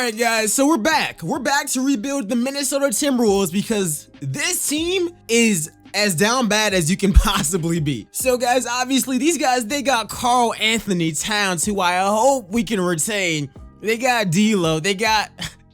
Alright guys, so we're back. We're back to rebuild the Minnesota Timberwolves because this team is as down bad as you can possibly be. So guys, obviously these guys, they got Karl Anthony Towns, who I hope we can retain. They got D'Lo, they got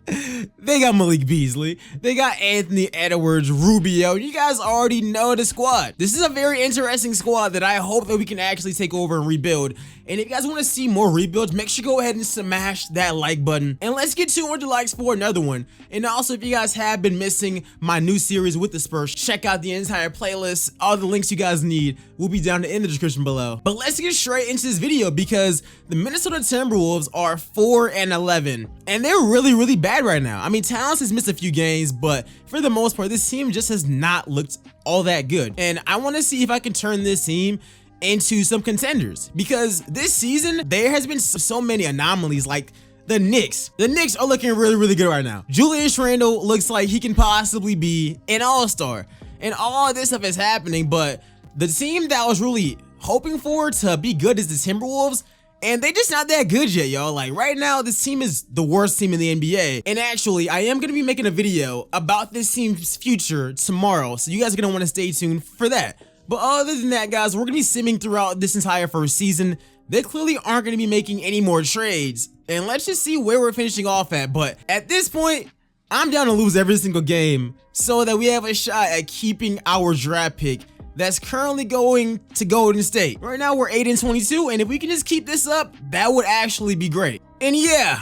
Malik Beasley, they got Anthony Edwards, Rubio. You guys already know the squad. This is a very interesting squad that I hope that we can actually take over and rebuild. And if you guys want to see more rebuilds, make sure you go ahead and smash that like button. And let's get 200 likes for another one. And also, if you guys have been missing my new series with the Spurs, check out the entire playlist. All the links you guys need will be down in the description below. But let's get straight into this video because the Minnesota Timberwolves are 4-11. And they're really bad right now. I mean, Towns has missed a few games, but for the most part, this team just has not looked all that good. And I want to see if I can turn this team into some contenders, because this season there has been so many anomalies. Like the Knicks are looking really good right now. Julius Randle looks like he can possibly be an all-star, and all of this stuff is happening, but the team that I was really hoping for to be good is the Timberwolves, and they just not that good yet, y'all. Like right now, this team is the worst team in the NBA. And actually, I am gonna be making a video about this team's future tomorrow, so you guys are gonna want to stay tuned for that. But other than that, guys, we're going to be simming throughout this entire first season. They clearly aren't going to be making any more trades. And let's just see where we're finishing off at. But at this point, I'm down to lose every single game so that we have a shot at keeping our draft pick that's currently going to Golden State. Right now, we're 8-22, and if we can just keep this up, that would actually be great. And yeah,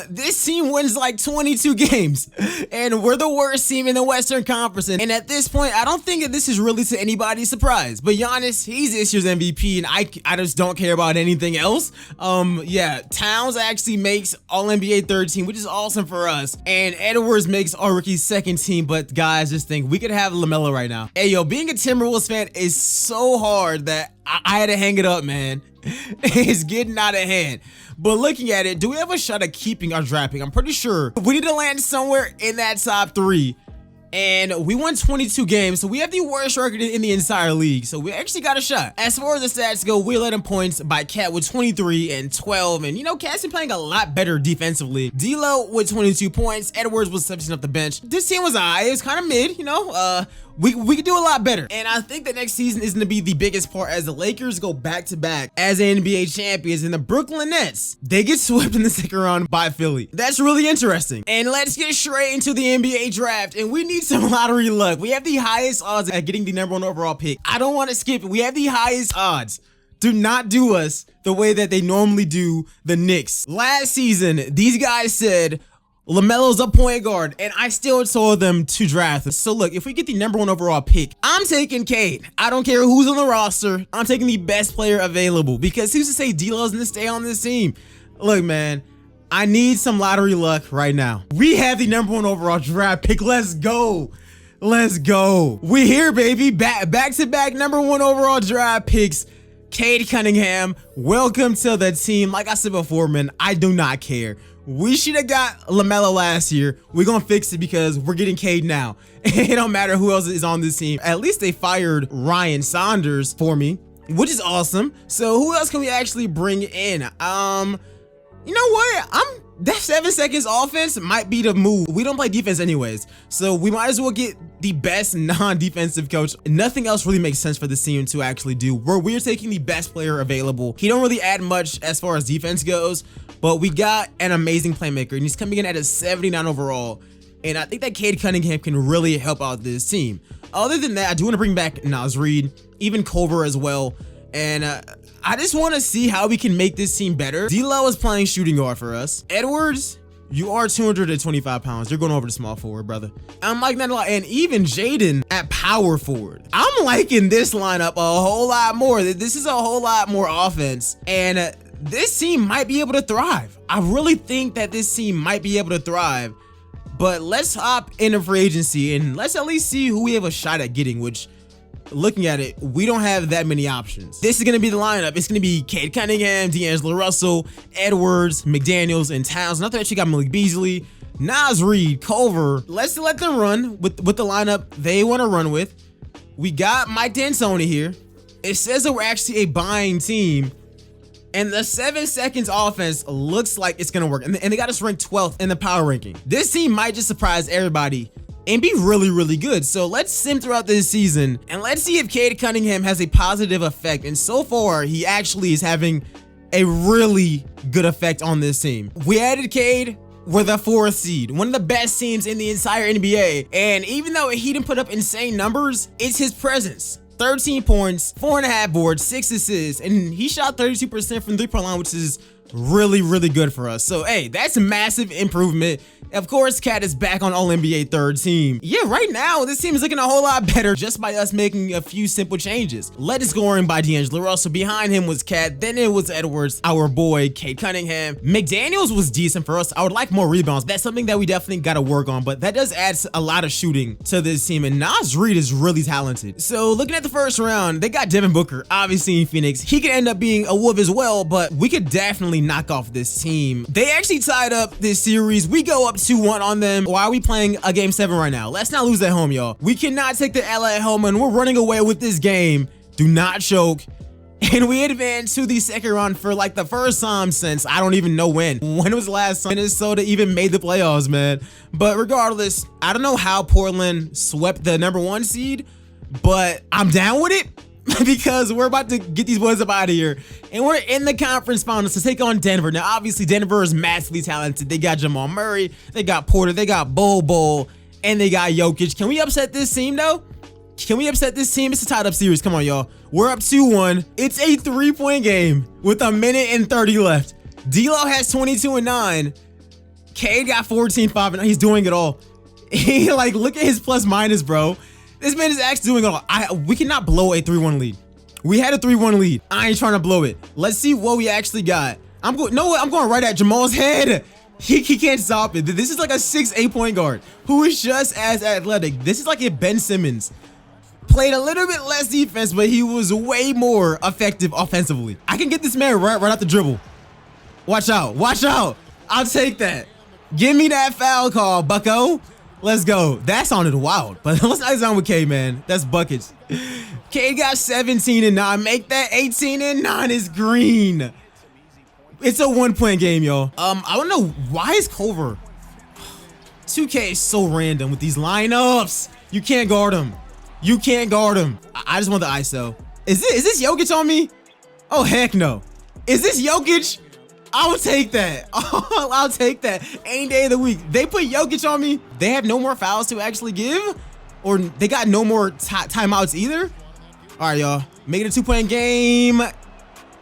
this team wins like 22 games, and we're the worst team in the Western Conference. And at this point, I don't think that this is really to anybody's surprise. But Giannis, he's this year's MVP, and I just don't care about anything else. Yeah, Towns actually makes All-NBA third team, which is awesome for us. And Edwards makes our rookie second team. But guys, just think, we could have LaMelo right now. Hey, yo, being a Timberwolves fan is so hard that I had to hang it up, man. It's getting out of hand. But looking at it, do we have a shot at keeping our draft pick? I'm pretty sure we need to land somewhere in that top 3. And we won 22 games, so we have the worst record in the entire league. So we actually got a shot. As far as the stats go, we're led in points by Cat with 23 and 12. And you know, Cat's been playing a lot better defensively. D'Lo with 22 points. Edwards was 17 off the bench. This team was high. It was kind of mid, you know. We could do a lot better. And I think the next season is going to be the biggest part as the Lakers go back-to-back as NBA champions, and the Brooklyn Nets, they get swept in the second round by Philly. That's really interesting. And let's get straight into the NBA draft, and we need some lottery luck. We have the highest odds at getting the #1 overall pick. I don't want to skip it. We have the highest odds. Do not do us the way that they normally do the Knicks. Last season, these guys said LaMelo's a point guard, and I still told them to draft. So look, if we get the #1 overall pick, I'm taking Cade. I don't care who's on the roster. I'm taking the best player available, because who's to say D'Lo's gonna stay on this team? Look, man, I need some lottery luck right now. We have the #1 overall draft pick. Let's go. Let's go. We here, baby. Back-to-back #1 overall draft picks. Cade Cunningham, welcome to the team. Like I said before, man, I do not care. We should have got LaMelo last year. We're gonna fix it because we're getting Cade now. It don't matter who else is on this team. At least they fired Ryan Saunders for me, which is awesome. So who else can we actually bring in? You know what? That 7 seconds offense might be the move. We don't play defense anyways, so we might as well get the best non-defensive coach. Nothing else really makes sense for this team to actually do. We're taking the best player available. He don't really add much as far as defense goes, but we got an amazing playmaker, and he's coming in at a 79 overall. And I think that Cade Cunningham can really help out this team. Other than that, I do want to bring back Naz Reid, even Culver as well. And I just want to see how we can make this team better. D'Lo is playing shooting guard for us. Edwards, you are 225 pounds. You're going over to small forward, brother. I'm liking that a lot. And even Jaden at power forward. I'm liking this lineup a whole lot more. This is a whole lot more offense. And this team might be able to thrive. I really think that this team might be able to thrive. But let's hop into free agency and let's at least see who we have a shot at getting, which, looking at it, we don't have that many options. This is going to be the lineup. It's going to be Cade Cunningham, D'Angelo Russell, Edwards, McDaniels, and Towns. Not that actually got Malik Beasley, Naz Reid, Culver. Let's let them run with the lineup they want to run with. We got Mike D'Antoni here. It says that we're actually a buying team, And the 7 seconds offense looks like it's gonna work. And they got us ranked 12th in the power ranking. This team might just surprise everybody and be really, really good. So let's sim throughout this season and let's see if Cade Cunningham has a positive effect. And so far, he actually is having a really good effect on this team. We added Cade. We're the 4th seed, one of the best teams in the entire NBA. And even though he didn't put up insane numbers, it's his presence. 13 points, 4.5 boards, 6 assists, and he shot 32% from the 3-point line, which is really, really good for us. So, hey, that's a massive improvement. Of course, Cat is back on All-NBA 3rd team. Yeah, right now, this team is looking a whole lot better just by us making a few simple changes. Led scoring by D'Angelo Russell. Behind him was Cat. Then it was Edwards, our boy, Cade Cunningham. McDaniels was decent for us. I would like more rebounds. That's something that we definitely got to work on, but that does add a lot of shooting to this team, and Naz Reid is really talented. So, looking at the first round, they got Devin Booker, obviously in Phoenix. He could end up being a Wolf as well, but we could definitely knock off this team. They actually tied up this series. We go up 2-1 on them. Why are we playing a game 7 right now? Let's not lose at home, y'all. We cannot take the L at home, and we're running away with this game. Do not choke. And we advanced to the 2nd round for like the first time since I don't even know when. When was the last time Minnesota even made the playoffs, man? But regardless, I don't know how Portland swept the #1 seed, but I'm down with it. Because we're about to get these boys up out of here. And we're in the conference finals to take on Denver. Now, obviously, Denver is massively talented. They got Jamal Murray, they got Porter, they got Bol, and they got Jokic. Can we upset this team, though? Can we upset this team? It's a tied up series. Come on, y'all. We're up 2-1. It's a 3-point game with 1:30 left. D'Lo has 22 and 9. Cade got 14, 5, and he's doing it all. Like, look at his plus minus, bro. This man is actually doing it all. We cannot blow a 3-1 lead. We had a 3-1 lead. I ain't trying to blow it. Let's see what we actually got. I'm going right at Jamal's head. He can't stop it. This is like a 6'8" point guard who is just as athletic. This is like if Ben Simmons played a little bit less defense, but he was way more effective offensively. I can get this man right out the dribble. Watch out. Watch out. I'll take that. Give me that foul call, bucko. Let's go. That sounded wild, but let's not down with Cade, man. That's buckets. Cade got 17 and 9. Make that 18 and 9 is green. It's a 1-point game, y'all. I don't know why is Culver. 2K is so random with these lineups. You can't guard him. You can't guard him. I just want the ISO. Is this Jokic on me? Oh heck no. Is this Jokic? I'll take that. Oh, I'll take that any day of the week. They put Jokic on me. They have no more fouls to actually give, or they got no more timeouts either. All right, y'all. Make it a 2-point game.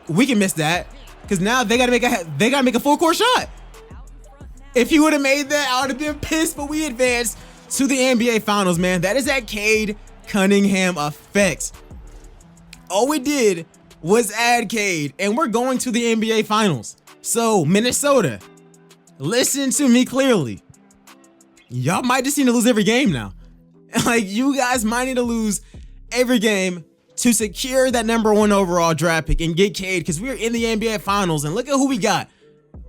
We can miss that because now they gotta make a full court shot. If he would have made that, I would have been pissed. But we advanced to the NBA Finals, man. That is that Cade Cunningham effect. All we did was add Cade, and we're going to the NBA Finals. So, Minnesota, listen to me clearly. Y'all might just need to lose every game now. Like, you guys might need to lose every game to secure that #1 overall draft pick and get Cade, because we're in the NBA Finals, and look at who we got.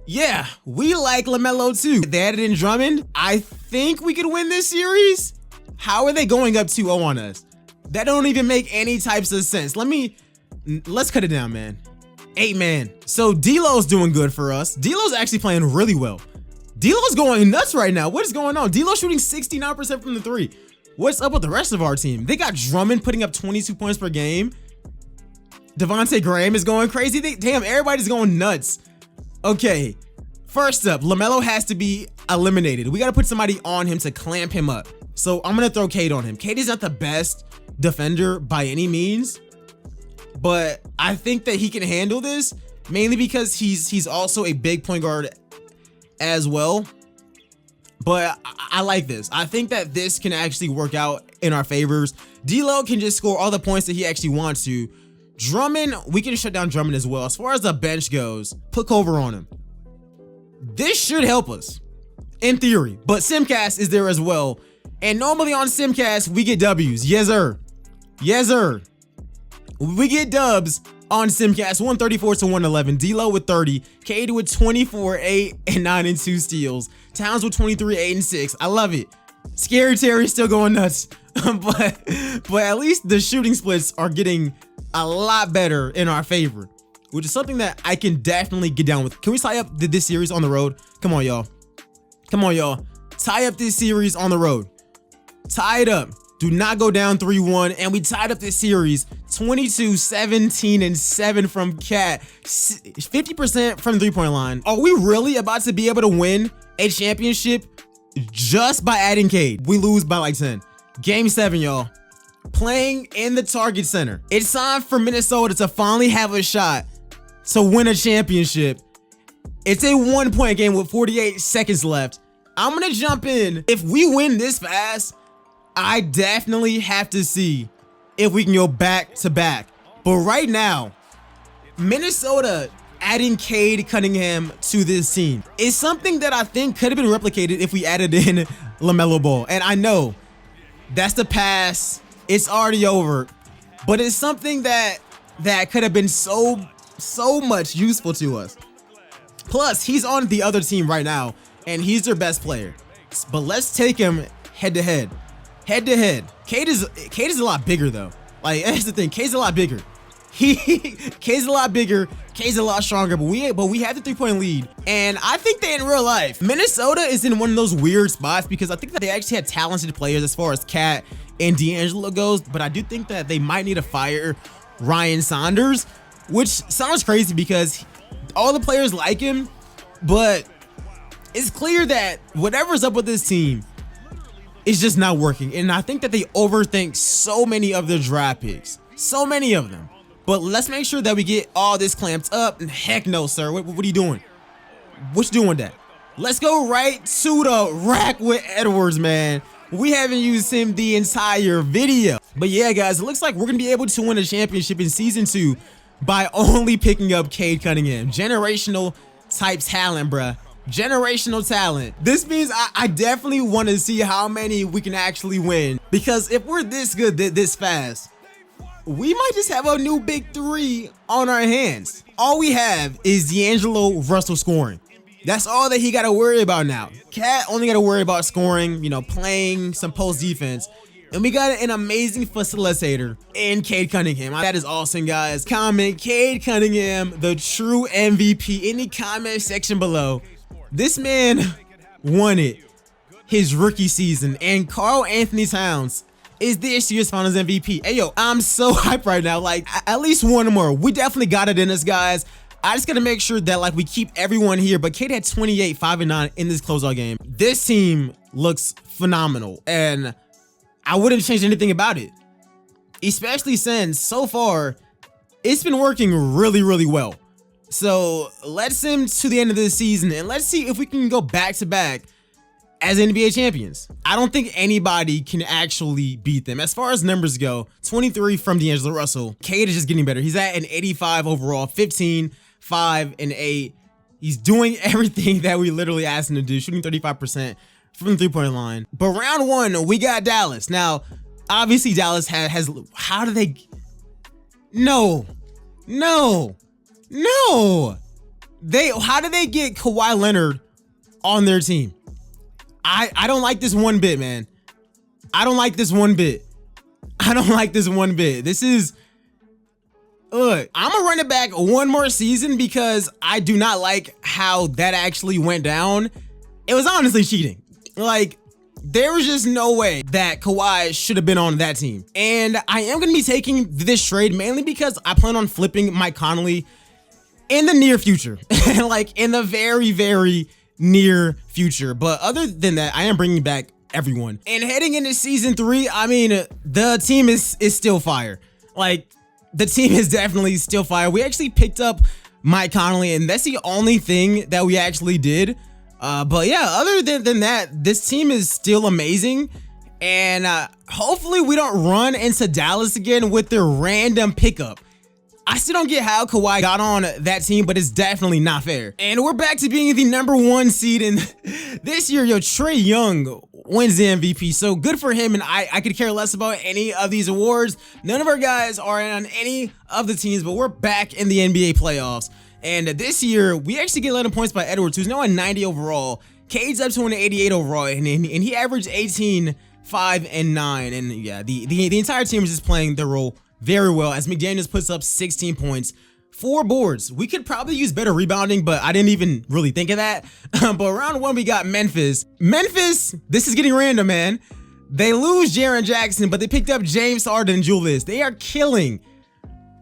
Yeah, we like LaMelo too. They added in Drummond. I think we could win this series. How are they going up 2-0 on us? That don't even make any types of sense. Let's cut it down, man. 8 man. So D'Lo's doing good for us. D'Lo's actually playing really well. D'Lo's going nuts right now. What is going on? D'Lo's shooting 69% from the 3. What's up with the rest of our team? They got Drummond putting up 22 points per game. Devontae Graham is going crazy. Damn, everybody's going nuts. Okay, first up, LaMelo has to be eliminated. We got to put somebody on him to clamp him up. So I'm going to throw Cade on him. Cade is not the best defender by any means, but I think that he can handle this, mainly because he's also a big point guard as well. But I like this. I think that this can actually work out in our favors. D'Lo can just score all the points that he actually wants to. Drummond, we can shut down Drummond as well. As far as the bench goes, put Culver on him. This should help us, in theory. But Simcast is there as well. And normally on Simcast, we get W's. Yes, sir. Yes, sir. We get dubs on Simcast, 134 to 111. D'Lo with 30. Cade with 24, 8, and 9, and 2 steals. Towns with 23, 8, and 6. I love it. Scary Terry's still going nuts. but at least the shooting splits are getting a lot better in our favor. which is something that I can definitely get down with. Can we tie up this series on the road? Come on, y'all. Come on, y'all. Tie up this series on the road. Tie it up. Do not go down 3-1. And we tied up this series 22, 17, and 7 from Cat. 50% from the 3-point line. Are we really about to be able to win a championship just by adding Cade? We lose by like 10. Game 7, y'all. Playing in the Target Center. It's time for Minnesota to finally have a shot to win a championship. It's a 1-point game with 48 seconds left. I'm gonna jump in. If we win this fast, I definitely have to see if we can go back to back. But right now, Minnesota adding Cade Cunningham to this team is something that I think could have been replicated if we added in LaMelo Ball. And I know that's the past. It's already over. But it's something that could have been so much useful to us. Plus, he's on the other team right now, and he's their best player. But let's take him head to head. Head to head. Cade is a lot bigger though. Like, that's the thing. Cade's a lot bigger. Cade's a lot bigger. Cade's a lot stronger. But we have the 3-point lead. And I think that in real life, Minnesota is in one of those weird spots because I think that they actually had talented players as far as Cat and D'Angelo goes. But I do think that they might need to fire Ryan Saunders, which sounds crazy because all the players like him. But it's clear that whatever's up with this team, it's just not working. And I think that they overthink so many of their draft picks. So many of them. But let's make sure that we get all this clamped up. And heck no, sir. What are you doing? What you doing with that? Let's go right to the rack with Edwards, man. We haven't used him the entire video. But yeah, guys, it looks like we're going to be able to win a championship in Season 2 by only picking up Cade Cunningham. Generational type talent, bruh. Generational talent. This means I definitely want to see how many we can actually win, because if we're this good this fast, we might just have a new big 3 on our hands. All we have is D'Angelo Russell scoring. That's all that he got to worry about now. Cat only got to worry about scoring, you know, playing some post defense. And we got an amazing facilitator in Cade Cunningham. That is awesome, guys. Comment Cade Cunningham, the true MVP, in the comment section below. This man won it his rookie season, and Karl Anthony Towns is this year's Finals MVP. Hey, yo, I'm so hyped right now. Like, at least one more. We definitely got it in us, guys. I just got to make sure that, like, we keep everyone here. But Cade had 28, 5, and 9 in this closeout game. This team looks phenomenal, and I wouldn't change anything about it, especially since so far it's been working really, really well. So let's send to the end of this season and let's see if we can go back to back as NBA champions. I don't think anybody can actually beat them. As far as numbers go, 23 from D'Angelo Russell. Cade is just getting better. He's at an 85 overall, 15, 5, and 8. He's doing everything that we literally asked him to do, shooting 35% from the 3-point line. But round 1, we got Dallas. Now, obviously Dallas has how do they? No. How did they get Kawhi Leonard on their team? I don't like this one bit, man. I don't like this one bit. This is, look, I'm gonna run it back one more season because I do not like how that actually went down. It was honestly cheating. Like, there was just no way that Kawhi should have been on that team. And I am going to be taking this trade mainly because I plan on flipping Mike Conley in the near future. Like, in the very, very near future. But other than that, I am bringing back everyone. And heading into Season 3, I mean, the team is still fire. Like, the team is definitely still fire. We actually picked up Mike Conley, and that's the only thing that we actually did. But yeah, other than that, this team is still amazing. And hopefully we don't run into Dallas again with their random pickup. I still don't get how Kawhi got on that team, but it's definitely not fair. And we're back to being the #1 seed. And this year, yo, Trae Young wins the MVP. So good for him. And I could care less about any of these awards. None of our guys are on any of the teams, but we're back in the NBA playoffs. And this year, we actually get 11 points by Edwards, who's now a 90 overall. Cade's up to an 88 overall, and he averaged 18, 5, and 9. And yeah, the entire team is just playing their role very well, as McDaniels puts up 16 points, 4 boards. We could probably use better rebounding, but I didn't even really think of that. But round 1, we got Memphis. Memphis, this is getting random, man. They lose Jaren Jackson, but they picked up James Harden and Julius. They are killing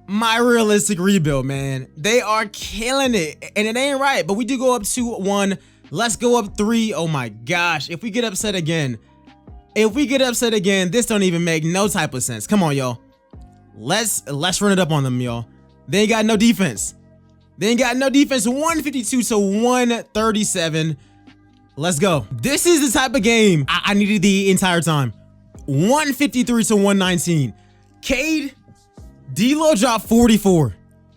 my realistic rebuild, man. They are killing it, and it ain't right, but we do go up 2-1. Let's go up 3. Oh my gosh, if we get upset again, this don't even make no type of sense. Come on, y'all. Let's run it up on them, y'all. They ain't got no defense. 152 to 137. Let's go. This is the type of game I needed the entire time. 153 to 119. Cade, D'Lo dropped 44.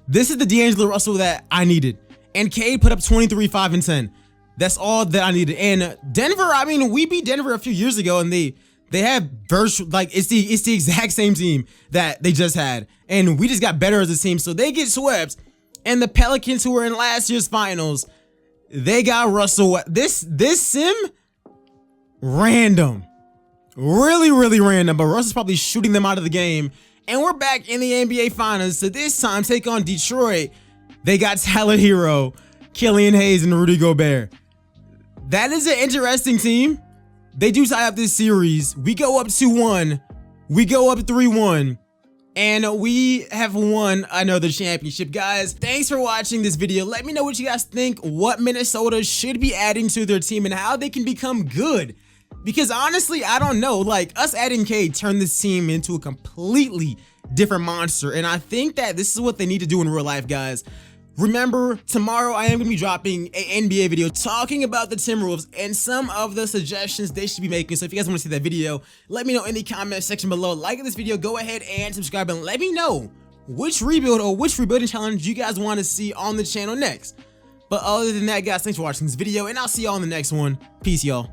This is the D'Angelo Russell that I needed. And Cade put up 23, 5, and 10. That's all that I needed. And Denver, I mean, we beat Denver a few years ago, and they have virtual, like, it's the exact same team that they just had, and we just got better as a team. So they get swept, and the Pelicans, who were in last year's finals, they got Russell. This sim, random, really random. But Russell's probably shooting them out of the game, and we're back in the NBA Finals. So this time, take on Detroit. They got Tyler Hero, Killian Hayes, and Rudy Gobert. That is an interesting team. They do tie up this series. We go up 2-1. We go up 3-1. And we have won another championship. Guys, thanks for watching this video. Let me know what you guys think, what Minnesota should be adding to their team and how they can become good. Because honestly, I don't know. Like, us adding Cade turned this team into a completely different monster. And I think that this is what they need to do in real life, guys. Remember, tomorrow I am going to be dropping an NBA video talking about the Timberwolves and some of the suggestions they should be making. So if you guys want to see that video, let me know in the comment section below. Like this video, go ahead and subscribe, and let me know which rebuild or which rebuilding challenge you guys want to see on the channel next. But other than that, guys, thanks for watching this video, and I'll see y'all in the next one. Peace, y'all.